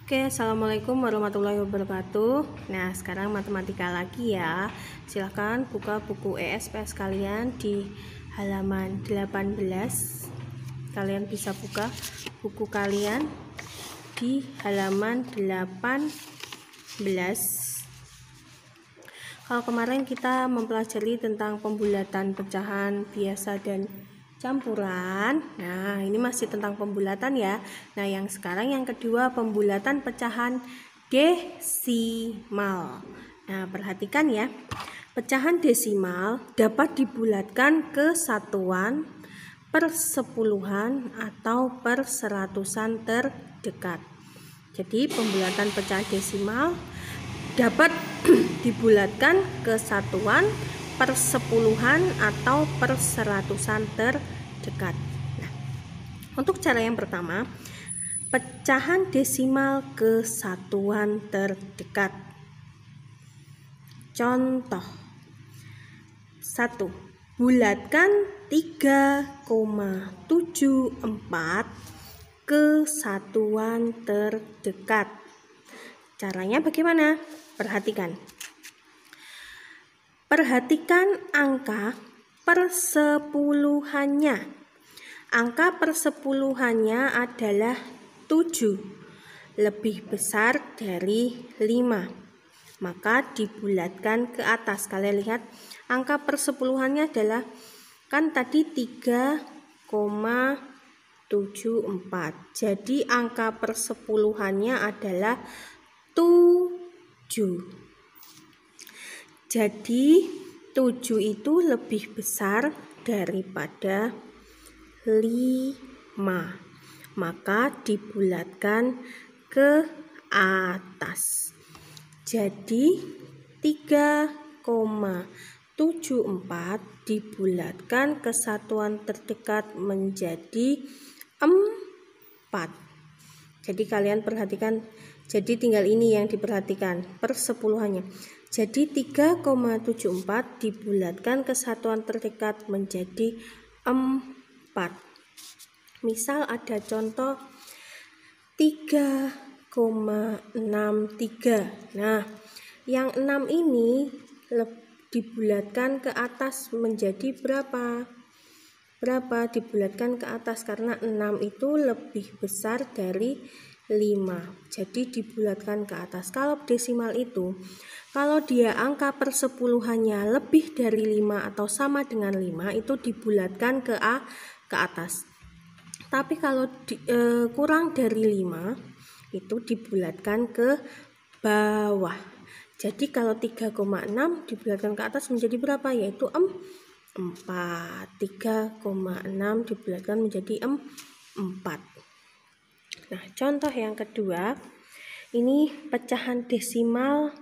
Oke, assalamualaikum warahmatullahi wabarakatuh. Nah, sekarang matematika lagi ya. Silahkan buka buku ESPS kalian di halaman 18. Kalian bisa buka buku kalian di halaman 18. Kalau kemarin kita mempelajari tentang pembulatan pecahan biasa dan campuran. Nah, ini masih tentang pembulatan ya. Nah, yang sekarang yang kedua pembulatan pecahan desimal. Nah, perhatikan ya. Pecahan desimal dapat dibulatkan ke satuan, persepuluhan atau perseratusan terdekat. Jadi, pembulatan pecahan desimal dapat dibulatkan ke satuan, persepuluhan atau perseratusan terdekat. Nah, untuk cara yang pertama, pecahan desimal ke satuan terdekat. Contoh 1. Bulatkan 3,74 ke satuan terdekat. Caranya bagaimana? Perhatikan angka persepuluhannya. Angka persepuluhannya adalah 7, lebih besar dari 5. Maka dibulatkan ke atas. Kalian lihat angka persepuluhannya adalah kan tadi 3,74. Jadi angka persepuluhannya adalah 7. Jadi 7 itu lebih besar daripada 5. Maka dibulatkan ke atas. Jadi 3,74 dibulatkan ke satuan terdekat menjadi 4. Jadi kalian perhatikan, jadi tinggal ini yang diperhatikan persepuluhannya. Jadi 3,74 dibulatkan ke satuan terdekat menjadi 4. Misal ada contoh 3,63. Nah, yang 6 ini dibulatkan ke atas menjadi berapa? Dibulatkan ke atas karena 6 itu lebih besar dari 5. Jadi dibulatkan ke atas. Kalau desimal itu, kalau dia angka persepuluhannya lebih dari 5 atau sama dengan 5, itu dibulatkan ke atas. Tapi kalau kurang dari 5, itu dibulatkan ke bawah. Jadi kalau 3,6 dibulatkan ke atas menjadi berapa? Yaitu 4. 3,6 dibulatkan menjadi 4. Nah, contoh yang kedua, ini pecahan desimal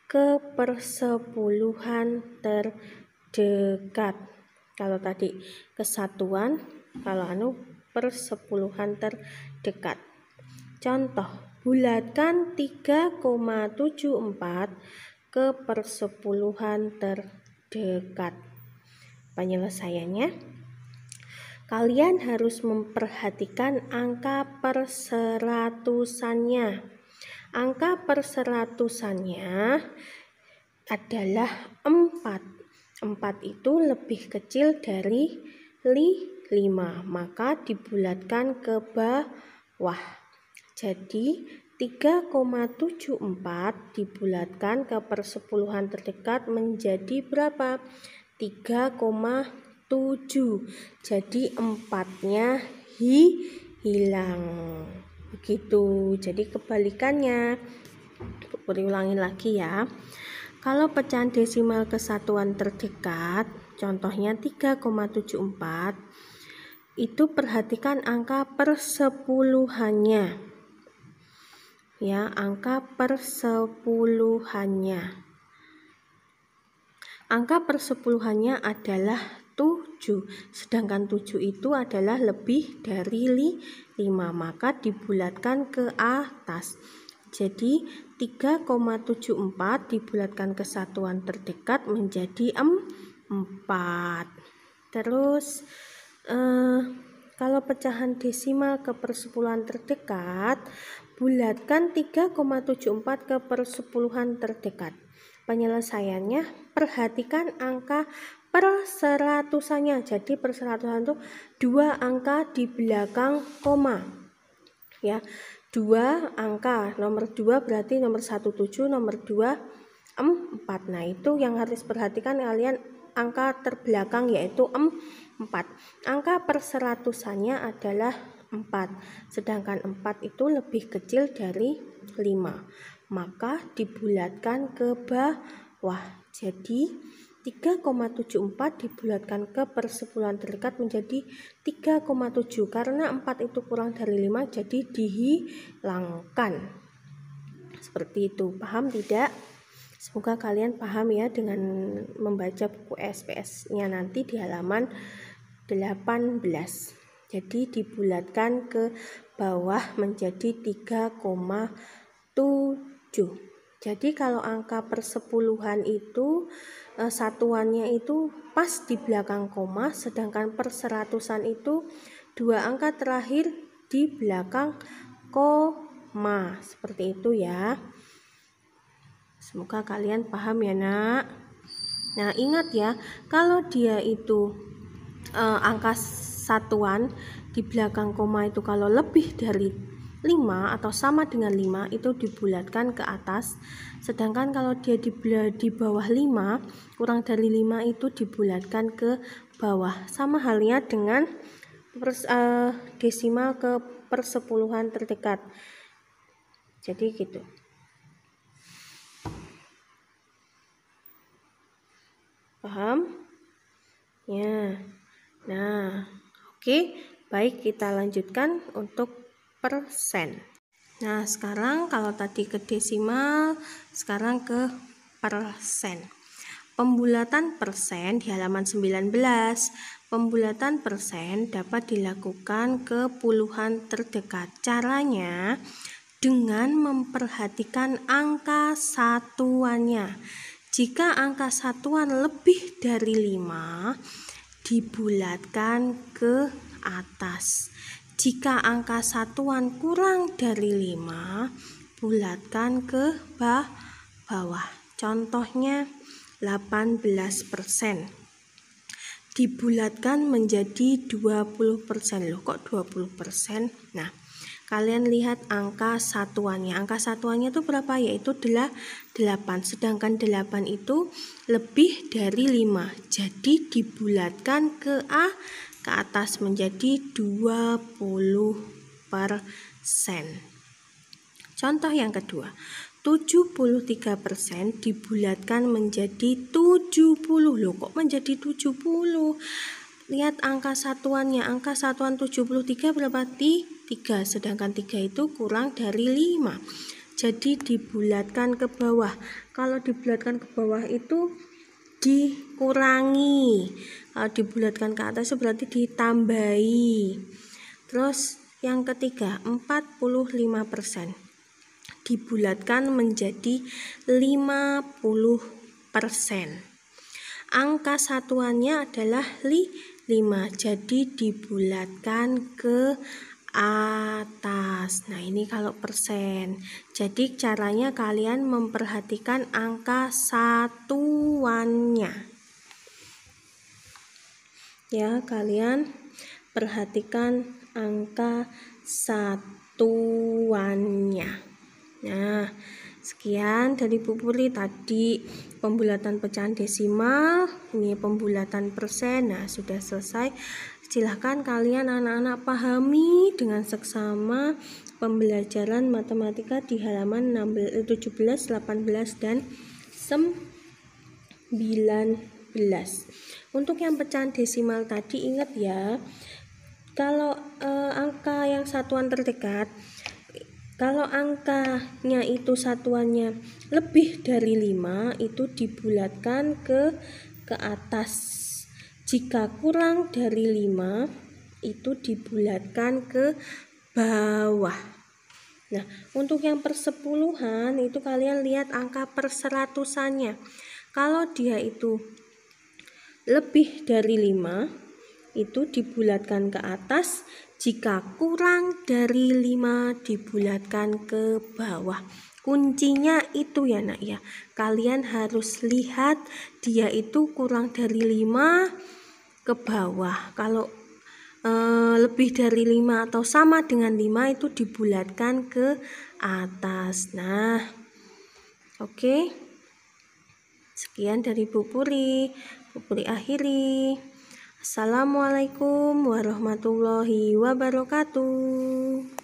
ke persepuluhan terdekat. Kalau tadi kesatuan, kalau persepuluhan terdekat. Contoh, bulatkan 3,74 ke persepuluhan terdekat. Penyelesaiannya, kalian harus memperhatikan angka perseratusannya. Angka perseratusannya adalah 4. 4 itu lebih kecil dari 5, maka dibulatkan ke bawah. Jadi 3,74 dibulatkan ke persepuluhan terdekat menjadi berapa? 3,7. Jadi 4-nya hilang. Begitu. Jadi kebalikannya. Ulangi lagi ya. Kalau pecahan desimal ke satuan terdekat, contohnya 3,74, itu perhatikan angka persepuluhannya. Ya, angka persepuluhannya. Angka persepuluhannya adalah 7, sedangkan 7 itu adalah lebih dari 5, maka dibulatkan ke atas. Jadi 3,74 dibulatkan ke satuan terdekat menjadi 4. Terus kalau pecahan desimal ke persepuluhan terdekat, Bulatkan 3,74 ke persepuluhan terdekat. Penyelesaiannya, perhatikan angka perseratusannya. Jadi perseratusan itu 2 angka di belakang koma. Ya, 2 angka. Nomor 2 berarti nomor 17, nomor 2 4. Nah, itu yang harus perhatikan kalian, angka terbelakang yaitu 4. Angka perseratusannya adalah 4, sedangkan 4 itu lebih kecil dari 5, maka dibulatkan ke bawah. Jadi 3,74 dibulatkan ke persepuluhan terdekat menjadi 3,7, karena 4 itu kurang dari 5 jadi dihilangkan. Seperti itu, paham tidak? Semoga kalian paham ya dengan membaca buku SPS-nya nanti di halaman 18. Jadi dibulatkan ke bawah menjadi 3,7. Jadi kalau angka persepuluhan itu satuannya itu pas di belakang koma, sedangkan perseratusan itu 2 angka terakhir di belakang koma. Seperti itu ya. Semoga kalian paham ya nak. Nah, ingat ya, kalau dia itu angka satuan di belakang koma itu kalau lebih dari 5 atau sama dengan 5 itu dibulatkan ke atas, sedangkan kalau dia di bawah 5, kurang dari 5 itu dibulatkan ke bawah. Sama halnya dengan desimal ke persepuluhan terdekat. Jadi gitu. Paham? Ya. Nah, oke, baik, kita lanjutkan untuk persen. Nah, sekarang kalau tadi ke desimal, sekarang ke persen. Pembulatan persen di halaman 19. Pembulatan persen dapat dilakukan ke puluhan terdekat. Caranya dengan memperhatikan angka satuannya. Jika angka satuan lebih dari 5, dibulatkan ke atas. Jika angka satuan kurang dari 5, bulatkan ke bawah. Contohnya 18%. Dibulatkan menjadi 20%. Loh, kok 20%? Nah, kalian lihat angka satuannya. Angka satuannya itu berapa? Yaitu 8. Sedangkan 8 itu lebih dari 5. Jadi dibulatkan ke atas menjadi 20%. Contoh yang kedua, 73% dibulatkan menjadi 70. Loh, kok menjadi 70? Lihat angka satuannya. Angka satuan 73 berapa? 3, sedangkan 3 itu kurang dari 5. Jadi dibulatkan ke bawah. Kalau dibulatkan ke bawah itu dikurangi. Kalau dibulatkan ke atas itu berarti ditambahi. Terus yang ketiga, 45%. Dibulatkan menjadi 50%. Angka satuannya adalah 5, jadi dibulatkan ke atas. Nah, ini kalau persen. Jadi caranya kalian memperhatikan angka satuannya. Ya, kalian perhatikan angka satuannya. Nah, sekian dari Bu Puri tadi pembulatan pecahan desimal, ini pembulatan persen. Nah, sudah selesai. Silahkan kalian anak-anak pahami dengan seksama pembelajaran matematika di halaman 17, 18, dan 19. Untuk yang pecahan desimal tadi ingat ya, kalau angka yang satuan terdekat, kalau angkanya itu satuannya lebih dari 5 itu dibulatkan ke atas. Jika kurang dari 5 itu dibulatkan ke bawah. Nah, untuk yang persepuluhan itu kalian lihat angka perseratusannya. Kalau dia itu lebih dari 5 itu dibulatkan ke atas, jika kurang dari 5 dibulatkan ke bawah. Kuncinya itu ya nak ya, kalian harus lihat dia itu kurang dari 5 ke bawah. Kalau lebih dari 5 atau sama dengan 5 itu dibulatkan ke atas. Nah, oke. Sekian dari Bu Puri akhiri. Assalamualaikum warahmatullahi wabarakatuh.